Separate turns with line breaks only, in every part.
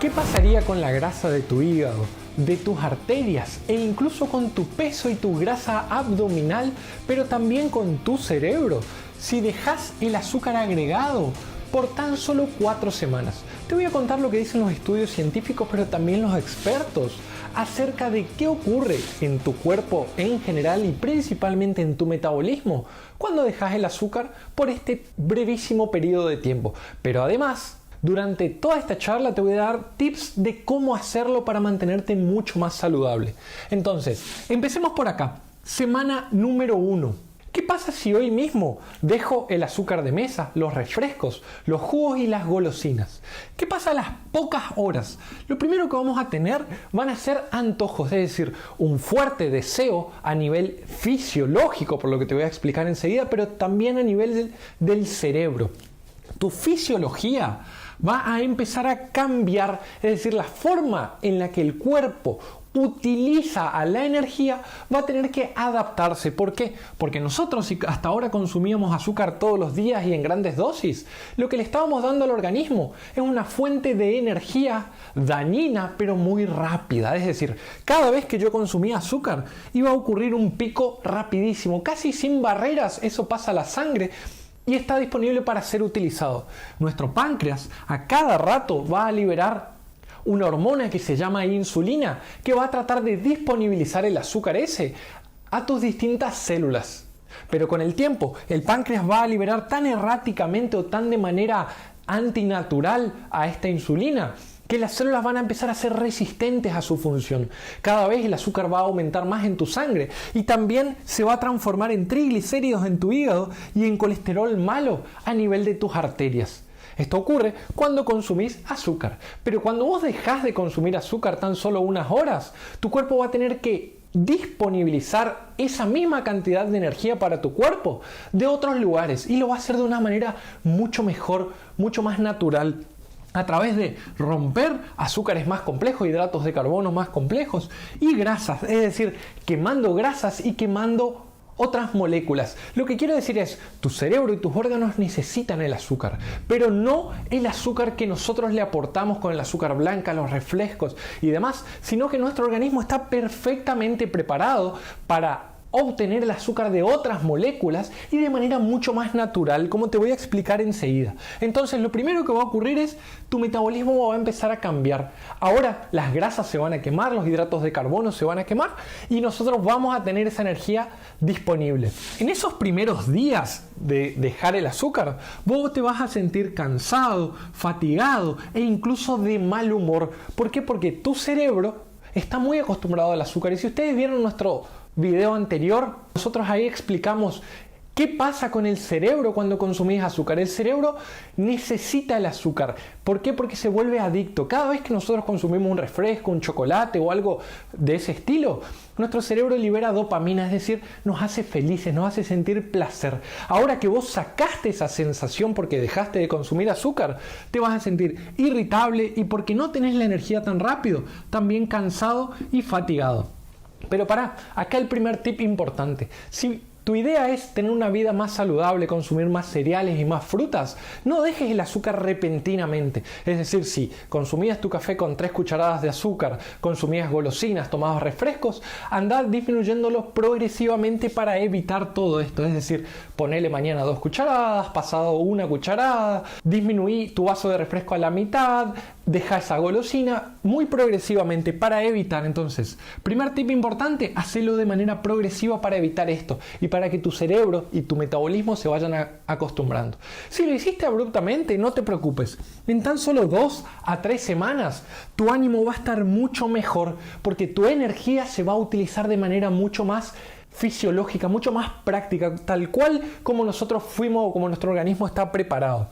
¿Qué pasaría con la grasa de tu hígado, de tus arterias e incluso con tu peso y tu grasa abdominal, pero también con tu cerebro, si dejas el azúcar agregado por tan solo 4 semanas? Te voy a contar lo que dicen los estudios científicos, pero también los expertos, acerca de qué ocurre en tu cuerpo en general y principalmente en tu metabolismo cuando dejas el azúcar por este brevísimo periodo de tiempo. Pero además, durante toda esta charla te voy a dar tips de cómo hacerlo para mantenerte mucho más saludable. Entonces, empecemos por acá. Semana número 1. ¿Qué pasa si hoy mismo dejo el azúcar de mesa, los refrescos, los jugos y las golosinas? ¿Qué pasa a las pocas horas? Lo primero que vamos a tener van a ser antojos, es decir, un fuerte deseo a nivel fisiológico, por lo que te voy a explicar enseguida, pero también a nivel del cerebro. Tu fisiología va a empezar a cambiar, es decir, la forma en la que el cuerpo utiliza a la energía va a tener que adaptarse. ¿Por qué? Porque nosotros, si hasta ahora consumíamos azúcar todos los días y en grandes dosis, lo que le estábamos dando al organismo es una fuente de energía dañina pero muy rápida. Es decir, cada vez que yo consumía azúcar iba a ocurrir un pico rapidísimo, casi sin barreras. Eso pasa a la sangre y está disponible para ser utilizado. Nuestro páncreas a cada rato va a liberar una hormona que se llama insulina, que va a tratar de disponibilizar el azúcar ese a tus distintas células. Pero con el tiempo, el páncreas va a liberar tan erráticamente o tan de manera antinatural a esta insulina que las células van a empezar a ser resistentes a su función. Cada vez el azúcar va a aumentar más en tu sangre y también se va a transformar en triglicéridos en tu hígado y en colesterol malo a nivel de tus arterias. Esto ocurre cuando consumís azúcar, pero cuando vos dejás de consumir azúcar tan solo unas horas, tu cuerpo va a tener que disponibilizar esa misma cantidad de energía para tu cuerpo de otros lugares y lo va a hacer de una manera mucho mejor, mucho más natural, a través de romper azúcares más complejos, hidratos de carbono más complejos y grasas, es decir, quemando grasas y quemando otras moléculas. Lo que quiero decir es, tu cerebro y tus órganos necesitan el azúcar, pero no el azúcar que nosotros le aportamos con el azúcar blanca, los refrescos y demás, sino que nuestro organismo está perfectamente preparado para obtener el azúcar de otras moléculas y de manera mucho más natural, como te voy a explicar enseguida. Entonces, lo primero que va a ocurrir es tu metabolismo va a empezar a cambiar. Ahora las grasas se van a quemar, los hidratos de carbono se van a quemar y nosotros vamos a tener esa energía disponible. En esos primeros días de dejar el azúcar, vos te vas a sentir cansado, fatigado e incluso de mal humor. ¿Por qué? Porque tu cerebro está muy acostumbrado al azúcar. Y si ustedes vieron nuestro video anterior, nosotros ahí explicamos qué pasa con el cerebro cuando consumís azúcar. El cerebro necesita el azúcar. ¿Por qué? Porque se vuelve adicto. Cada vez que nosotros consumimos un refresco, un chocolate o algo de ese estilo, nuestro cerebro libera dopamina, es decir, nos hace felices, nos hace sentir placer. Ahora que vos sacaste esa sensación porque dejaste de consumir azúcar, te vas a sentir irritable y porque no tenés la energía tan rápido, también cansado y fatigado. Pero acá el primer tip importante. Si tu idea es tener una vida más saludable, consumir más cereales y más frutas, no dejes el azúcar repentinamente. Es decir, si consumías tu café con 3 cucharadas de azúcar, consumías golosinas, tomabas refrescos, andá disminuyéndolo progresivamente para evitar todo esto. Es decir, ponele mañana 2 cucharadas, pasado 1 cucharada, disminuí tu vaso de refresco a la mitad, deja esa golosina muy progresivamente para evitar. Entonces, primer tip importante, hacelo de manera progresiva para evitar esto y para que tu cerebro y tu metabolismo se vayan acostumbrando. Si lo hiciste abruptamente, no te preocupes. En tan solo 2 a 3 semanas, tu ánimo va a estar mucho mejor porque tu energía se va a utilizar de manera mucho más fisiológica, mucho más práctica, tal cual como nosotros fuimos o como nuestro organismo está preparado.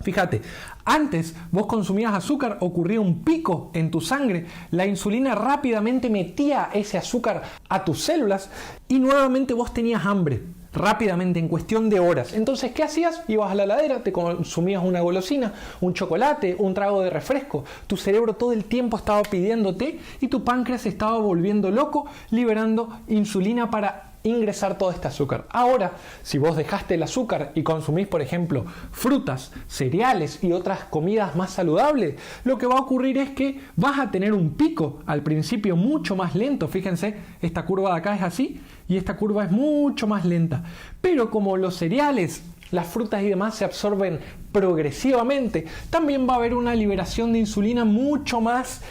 Fíjate, antes vos consumías azúcar, ocurría un pico en tu sangre, la insulina rápidamente metía ese azúcar a tus células y nuevamente vos tenías hambre, rápidamente, en cuestión de horas. Entonces, ¿qué hacías? Ibas a la heladera, te consumías una golosina, un chocolate, un trago de refresco. Tu cerebro todo el tiempo estaba pidiéndote y tu páncreas se estaba volviendo loco, liberando insulina para ingresar todo este azúcar. Ahora, si vos dejaste el azúcar y consumís, por ejemplo, frutas, cereales y otras comidas más saludables, lo que va a ocurrir es que vas a tener un pico al principio mucho más lento. Fíjense, esta curva de acá es así y esta curva es mucho más lenta. Pero como los cereales, las frutas y demás se absorben progresivamente, también va a haber una liberación de insulina mucho más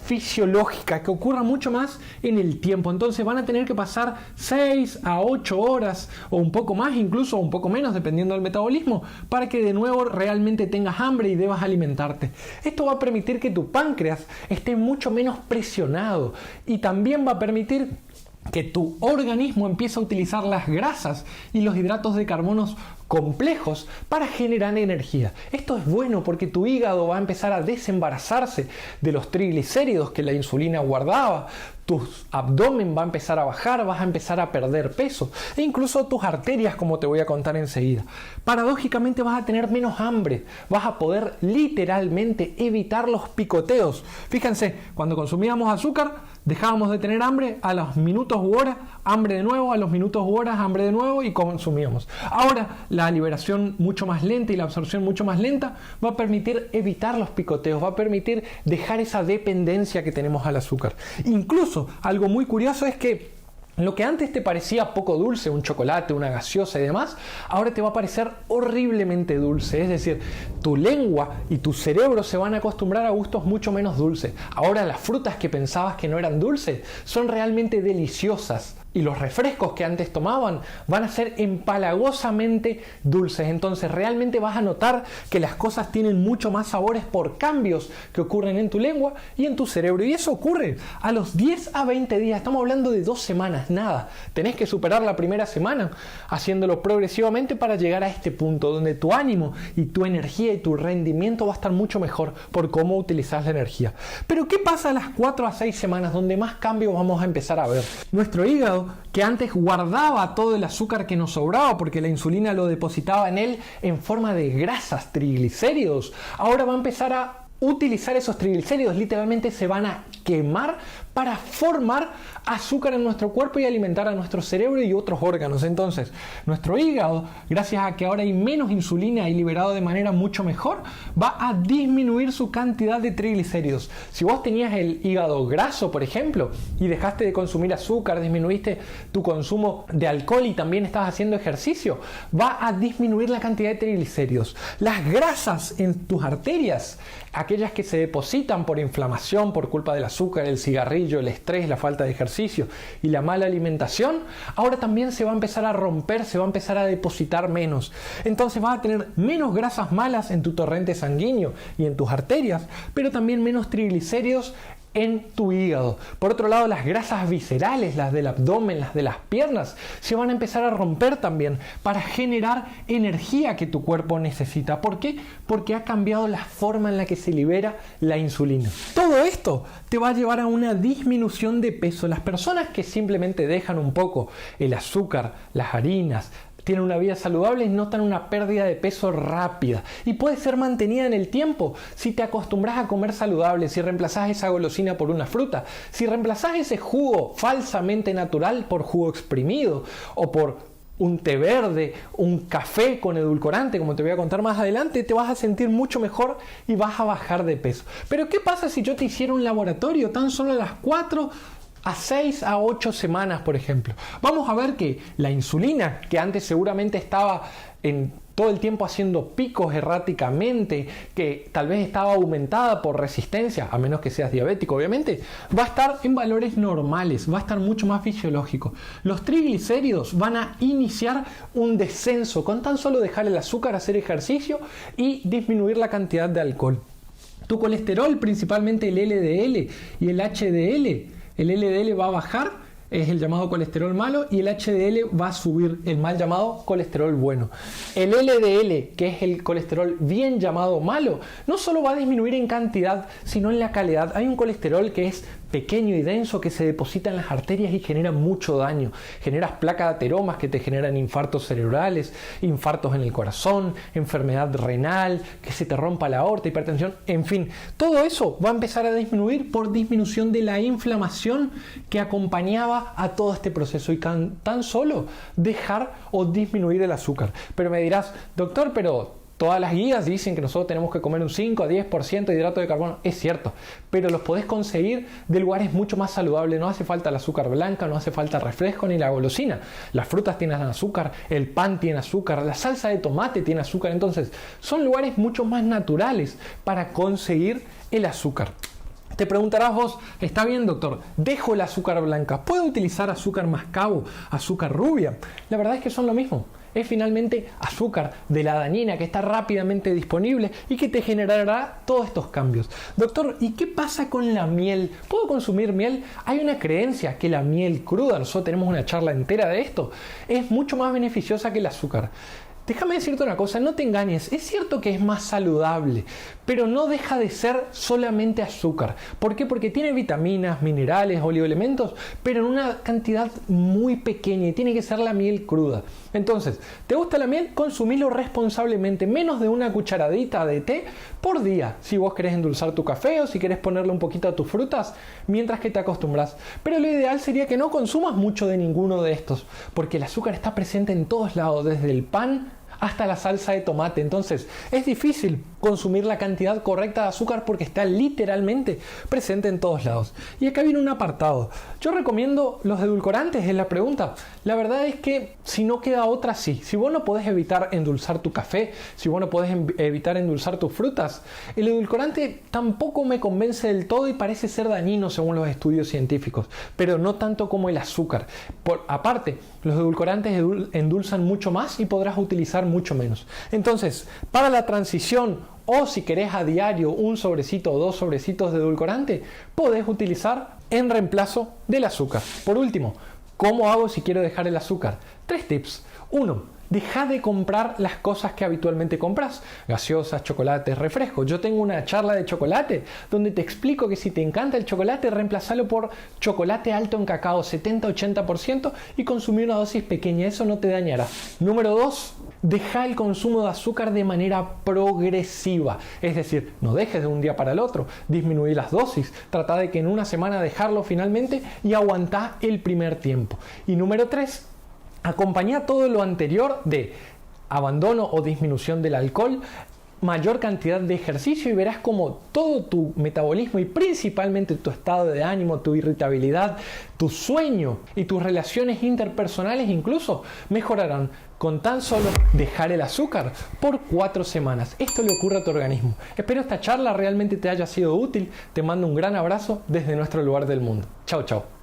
fisiológica, que ocurra mucho más en el tiempo. Entonces van a tener que pasar 6 a 8 horas o un poco más, incluso un poco menos, dependiendo del metabolismo, para que de nuevo realmente tengas hambre y debas alimentarte. Esto va a permitir que tu páncreas esté mucho menos presionado y también va a permitir que tu organismo empiece a utilizar las grasas y los hidratos de carbonos complejos para generar energía. Esto es bueno porque tu hígado va a empezar a desembarazarse de los triglicéridos que la insulina guardaba, tu abdomen va a empezar a bajar, vas a empezar a perder peso e incluso tus arterias, como te voy a contar enseguida. Paradójicamente vas a tener menos hambre, vas a poder literalmente evitar los picoteos. Fíjense, cuando consumíamos azúcar dejábamos de tener hambre, a los minutos u horas hambre de nuevo, a los minutos u horas hambre de nuevo y consumíamos. Ahora la liberación mucho más lenta y la absorción mucho más lenta va a permitir evitar los picoteos, va a permitir dejar esa dependencia que tenemos al azúcar. Incluso algo muy curioso es que lo que antes te parecía poco dulce, un chocolate, una gaseosa y demás, ahora te va a parecer horriblemente dulce. Es decir, tu lengua y tu cerebro se van a acostumbrar a gustos mucho menos dulces. Ahora las frutas que pensabas que no eran dulces son realmente deliciosas. Y los refrescos que antes tomaban van a ser empalagosamente dulces. Entonces realmente vas a notar que las cosas tienen mucho más sabores por cambios que ocurren en tu lengua y en tu cerebro. Y eso ocurre a los 10 a 20 días. Estamos hablando de 2 semanas, nada. Tenés que superar la primera semana haciéndolo progresivamente para llegar a este punto donde tu ánimo y tu energía y tu rendimiento va a estar mucho mejor por cómo utilizas la energía. Pero ¿qué pasa a las 4 a 6 semanas donde más cambios vamos a empezar a ver? Nuestro hígado, que antes guardaba todo el azúcar que nos sobraba porque la insulina lo depositaba en él en forma de grasas, triglicéridos, ahora va a empezar a utilizar esos triglicéridos, literalmente se van a quemar para formar azúcar en nuestro cuerpo y alimentar a nuestro cerebro y otros órganos. Entonces, nuestro hígado, gracias a que ahora hay menos insulina y liberado de manera mucho mejor, va a disminuir su cantidad de triglicéridos. Si vos tenías el hígado graso, por ejemplo, y dejaste de consumir azúcar, disminuiste tu consumo de alcohol y también estás haciendo ejercicio, va a disminuir la cantidad de triglicéridos. Las grasas en tus arterias, aquellas que se depositan por inflamación, por culpa del azúcar, el cigarrillo, el estrés, la falta de ejercicio y la mala alimentación, ahora también se va a empezar a romper, se va a empezar a depositar menos. Entonces vas a tener menos grasas malas en tu torrente sanguíneo y en tus arterias, pero también menos triglicéridos en tu hígado. Por otro lado, las grasas viscerales, las del abdomen, las de las piernas, se van a empezar a romper también para generar energía que tu cuerpo necesita. ¿Por qué? Porque ha cambiado la forma en la que se libera la insulina. Todo esto te va a llevar a una disminución de peso. Las personas que simplemente dejan un poco el azúcar, las harinas, tienen una vida saludable y notan una pérdida de peso rápida y puede ser mantenida en el tiempo si te acostumbras a comer saludable, si reemplazas esa golosina por una fruta, si reemplazas ese jugo falsamente natural por jugo exprimido o por un té verde, un café con edulcorante, como te voy a contar más adelante, te vas a sentir mucho mejor y vas a bajar de peso. Pero ¿qué pasa si yo te hiciera un laboratorio tan solo a las 4 a 6 a 8 semanas, por ejemplo? Vamos a ver que la insulina, que antes seguramente estaba en todo el tiempo haciendo picos erráticamente, que tal vez estaba aumentada por resistencia, a menos que seas diabético obviamente, va a estar en valores normales, va a estar mucho más fisiológico. Los triglicéridos van a iniciar un descenso con tan solo dejar el azúcar, hacer ejercicio y disminuir la cantidad de alcohol. Tu colesterol, principalmente el LDL y el HDL, el LDL va a bajar, es el llamado colesterol malo, y el HDL va a subir, el mal llamado colesterol bueno. El LDL, que es el colesterol bien llamado malo, no solo va a disminuir en cantidad, sino en la calidad. Hay un colesterol que es pequeño y denso que se deposita en las arterias y genera mucho daño. Generas placas de ateromas que te generan infartos cerebrales, infartos en el corazón, enfermedad renal, que se te rompa la aorta, hipertensión, en fin. Todo eso va a empezar a disminuir por disminución de la inflamación que acompañaba a todo este proceso y tan solo dejar o disminuir el azúcar. Pero me dirás, doctor, pero todas las guías dicen que nosotros tenemos que comer un 5 a 10% de hidrato de carbono. Es cierto, pero los podés conseguir de lugares mucho más saludables. No hace falta el azúcar blanca, no hace falta el refresco ni la golosina. Las frutas tienen azúcar, el pan tiene azúcar, la salsa de tomate tiene azúcar. Entonces, son lugares mucho más naturales para conseguir el azúcar. Te preguntarás vos, está bien doctor, dejo el azúcar blanca, ¿puedo utilizar azúcar mascabo, azúcar rubia? La verdad es que son lo mismo. Es finalmente azúcar de la dañina que está rápidamente disponible y que te generará todos estos cambios. Doctor, ¿y qué pasa con la miel? ¿Puedo consumir miel? Hay una creencia que la miel cruda, nosotros tenemos una charla entera de esto, es mucho más beneficiosa que el azúcar. Déjame decirte una cosa, no te engañes, es cierto que es más saludable, pero no deja de ser solamente azúcar. ¿Por qué? Porque tiene vitaminas, minerales, oligoelementos, pero en una cantidad muy pequeña y tiene que ser la miel cruda. Entonces, ¿te gusta la miel? Consumilo responsablemente, menos de una cucharadita de té por día. Si vos querés endulzar tu café o si querés ponerle un poquito a tus frutas, mientras que te acostumbras. Pero lo ideal sería que no consumas mucho de ninguno de estos, porque el azúcar está presente en todos lados, desde el pan hasta la salsa de tomate. Entonces es difícil consumir la cantidad correcta de azúcar porque está literalmente presente en todos lados. Y acá viene un apartado. Yo recomiendo los edulcorantes, es la pregunta. La verdad es que si no queda otra, sí. Si vos no podés evitar endulzar tu café, si vos no podés evitar endulzar tus frutas, el edulcorante tampoco me convence del todo y parece ser dañino según los estudios científicos, pero no tanto como el azúcar. Aparte, los edulcorantes endulzan mucho más y podrás utilizar mucho menos. Entonces, para la transición o si querés a diario un sobrecito o 2 sobrecitos de edulcorante, podés utilizar en reemplazo del azúcar. Por último, ¿cómo hago si quiero dejar el azúcar? 3 tips. 1. Deja de comprar las cosas que habitualmente compras, gaseosas, chocolates, refrescos. Yo tengo una charla de chocolate donde te explico que si te encanta el chocolate, reemplazalo por chocolate alto en cacao, 70-80%, y consumir una dosis pequeña, eso no te dañará. Número 2, deja el consumo de azúcar de manera progresiva, es decir, no dejes de un día para el otro, disminuir las dosis, trata de que en una semana dejarlo finalmente y aguantá el primer tiempo. Y número 3, acompaña todo lo anterior de abandono o disminución del alcohol, mayor cantidad de ejercicio y verás como todo tu metabolismo y principalmente tu estado de ánimo, tu irritabilidad, tu sueño y tus relaciones interpersonales incluso mejorarán con tan solo dejar el azúcar por 4 semanas. Esto le ocurre a tu organismo. Espero esta charla realmente te haya sido útil. Te mando un gran abrazo desde nuestro lugar del mundo. Chao, chao.